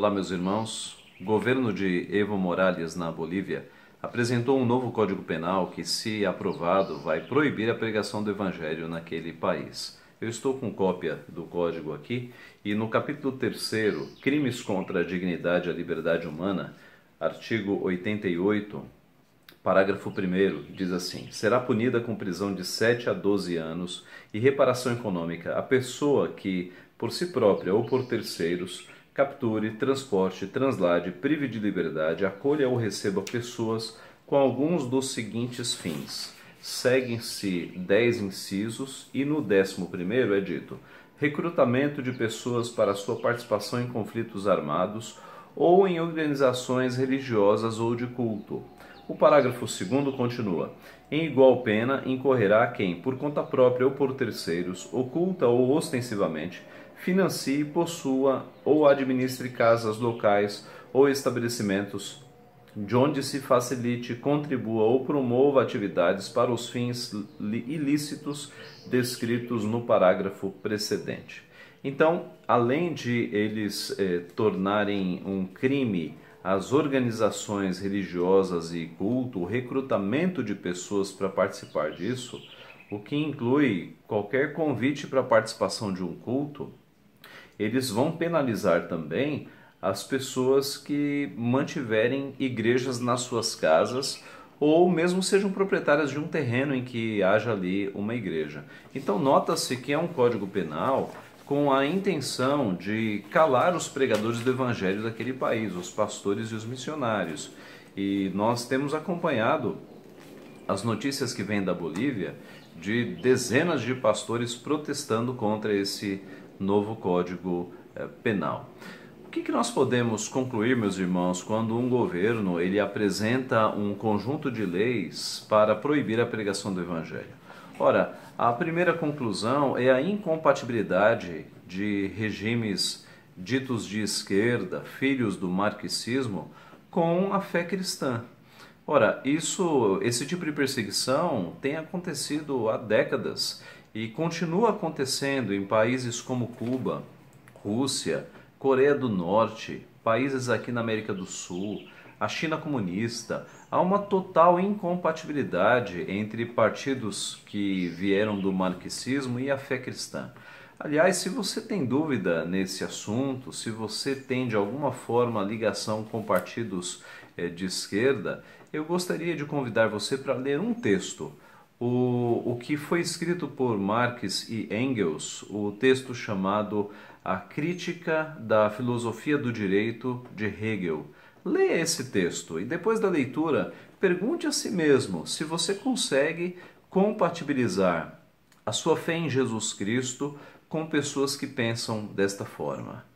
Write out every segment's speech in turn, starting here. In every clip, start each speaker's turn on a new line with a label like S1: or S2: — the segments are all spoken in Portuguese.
S1: Olá, meus irmãos. O governo de Evo Morales, na Bolívia, apresentou um novo Código Penal que, se aprovado, vai proibir a pregação do Evangelho naquele país. Eu estou com cópia do código aqui e no capítulo 3º, Crimes contra a Dignidade e a Liberdade Humana, artigo 88, parágrafo 1º, diz assim: será punida com prisão de 7 a 12 anos e reparação econômica a pessoa que, por si própria ou por terceiros, capture, transporte, translade, prive de liberdade, acolha ou receba pessoas com alguns dos seguintes fins. Seguem-se 10 incisos e no 11º é dito: recrutamento de pessoas para sua participação em conflitos armados ou em organizações religiosas ou de culto. O parágrafo 2º continua: em igual pena incorrerá quem, por conta própria ou por terceiros, oculta ou ostensivamente, financie, possua ou administre casas, locais ou estabelecimentos de onde se facilite, contribua ou promova atividades para os fins ilícitos descritos no parágrafo precedente. Então, além de eles tornarem um crime as organizações religiosas e culto, o recrutamento de pessoas para participar disso, o que inclui qualquer convite para a participação de um culto, eles vão penalizar também as pessoas que mantiverem igrejas nas suas casas ou mesmo sejam proprietárias de um terreno em que haja ali uma igreja. Então nota-se que é um código penal com a intenção de calar os pregadores do evangelho daquele país, os pastores e os missionários. E nós temos acompanhado as notícias que vêm da Bolívia de dezenas de pastores protestando contra esse novo código penal. O que nós podemos concluir, meus irmãos, quando um governo ele apresenta um conjunto de leis para proibir a pregação do evangelho? Ora, a primeira conclusão é a incompatibilidade de regimes ditos de esquerda, filhos do marxismo, com a fé cristã. Ora, esse tipo de perseguição tem acontecido há décadas e continua acontecendo em países como Cuba, Rússia, Coreia do Norte, países aqui na América do Sul, a China comunista. Há uma total incompatibilidade entre partidos que vieram do marxismo e a fé cristã. Aliás, se você tem dúvida nesse assunto, se você tem de alguma forma ligação com partidos de esquerda, eu gostaria de convidar você para ler um texto. O que foi escrito por Marx e Engels, o texto chamado A Crítica da Filosofia do Direito de Hegel. Leia esse texto e depois da leitura pergunte a si mesmo se você consegue compatibilizar a sua fé em Jesus Cristo com pessoas que pensam desta forma.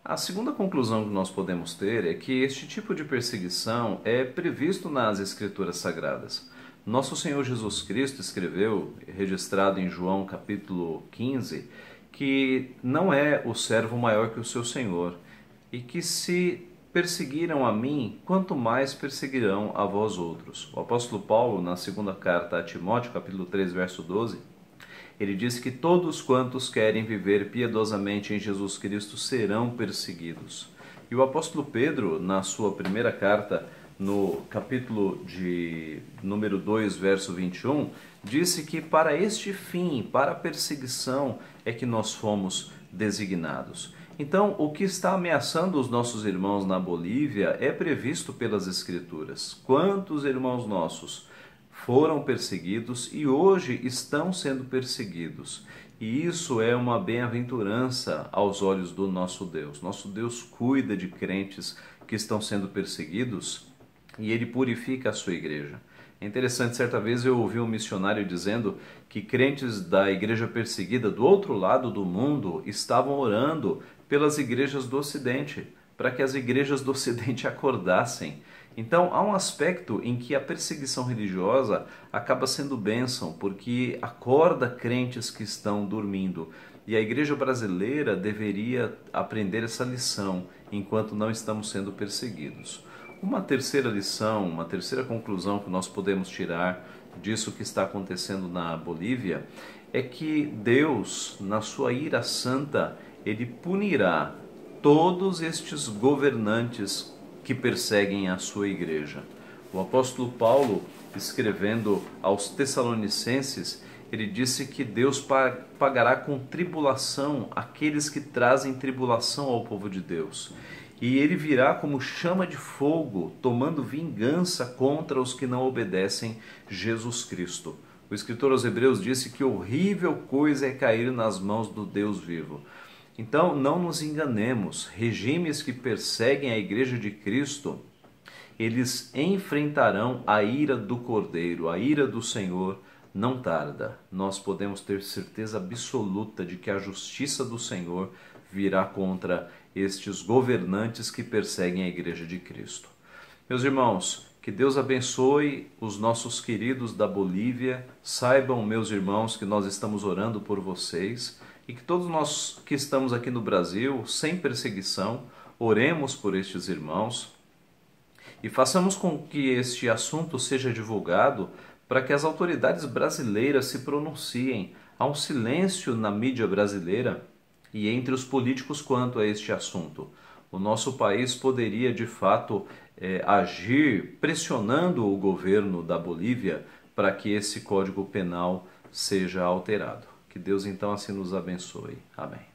S1: A segunda conclusão que nós podemos ter é que este tipo de perseguição é previsto nas Escrituras Sagradas. Nosso Senhor Jesus Cristo escreveu, registrado em João capítulo 15, que não é o servo maior que o seu Senhor, e que se perseguiram a mim, quanto mais perseguirão a vós outros. O apóstolo Paulo, na segunda carta a Timóteo, capítulo 3, verso 12, ele diz que todos quantos querem viver piedosamente em Jesus Cristo serão perseguidos. E o apóstolo Pedro, na sua primeira carta, no capítulo de número 2, verso 21, disse que para este fim, para a perseguição, é que nós fomos designados. Então, o que está ameaçando os nossos irmãos na Bolívia é previsto pelas Escrituras. Quantos irmãos nossos foram perseguidos e hoje estão sendo perseguidos? E isso é uma bem-aventurança aos olhos do nosso Deus. Nosso Deus cuida de crentes que estão sendo perseguidos e Ele purifica a sua igreja. É interessante, certa vez eu ouvi um missionário dizendo que crentes da igreja perseguida do outro lado do mundo estavam orando pelas igrejas do Ocidente, para que as igrejas do Ocidente acordassem. Então há um aspecto em que a perseguição religiosa acaba sendo bênção, porque acorda crentes que estão dormindo. E a igreja brasileira deveria aprender essa lição enquanto não estamos sendo perseguidos. Uma terceira lição, uma terceira conclusão que nós podemos tirar disso que está acontecendo na Bolívia é que Deus, na sua ira santa, Ele punirá todos estes governantes que perseguem a sua igreja. O apóstolo Paulo, escrevendo aos Tessalonicenses, ele disse que Deus pagará com tribulação aqueles que trazem tribulação ao povo de Deus. E ele virá como chama de fogo, tomando vingança contra os que não obedecem Jesus Cristo. O escritor aos Hebreus disse que horrível coisa é cair nas mãos do Deus vivo. Então, não nos enganemos, regimes que perseguem a igreja de Cristo, eles enfrentarão a ira do Cordeiro, a ira do Senhor não tarda. Nós podemos ter certeza absoluta de que a justiça do Senhor virá contra estes governantes que perseguem a igreja de Cristo. Meus irmãos, que Deus abençoe os nossos queridos da Bolívia. Saibam, meus irmãos, que nós estamos orando por vocês e que todos nós que estamos aqui no Brasil, sem perseguição, oremos por estes irmãos e façamos com que este assunto seja divulgado para que as autoridades brasileiras se pronunciem. Há um silêncio na mídia brasileira e entre os políticos quanto a este assunto. O nosso país poderia, de fato, agir pressionando o governo da Bolívia para que esse Código Penal seja alterado. Que Deus, então, assim nos abençoe. Amém.